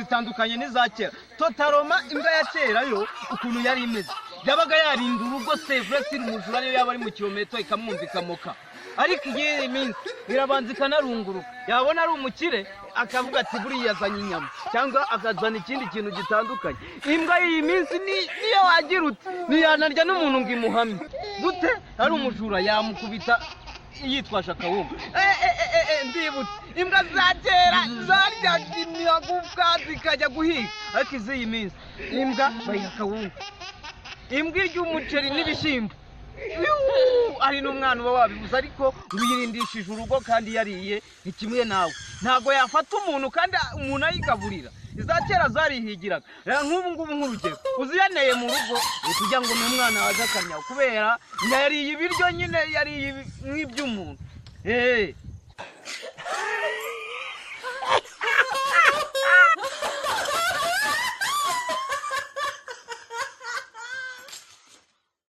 zitandukanye n'iza kera. Totaloma imbwa ya kera yo ukuntu yari imeze yabaga yarinda urugo sevre siri mujura niyo yaba ari mu kilometero ikamwumva ikamoka. Ariko igihe iminsi irabanza ikanarunguruka yabona ari umukire akavuga ati buriya yazanye inyama cyangwa akazana ikindi kintu gitandukanye. Imbwa iyi minsi niyo wagira uti niyanarya n'umuntu ngo imuhamye gute ari umujura yamukubita yitwaje akawunga. Ndibutse imbwa za kera zaryaga imyagufwa zikajya guhiga. Ariko izi minsi imbwa bayiha akawunga, imbwa irya umuceri n'ibishyimbo. Ari n'umwana uba wabibuze ariko wirindishije urugo kandi yariye ikimwe nawe. Ntago yafata umuntu kandi umuntu ayigaburira. Iza kera zarihigiraga. Nk'ubu ngubu nk'urugero uziyaneye mu rugo tujya ngo n'umwana waje akanyaho kubera yariye ibiryo nyine yariye nk'iby'umuntu.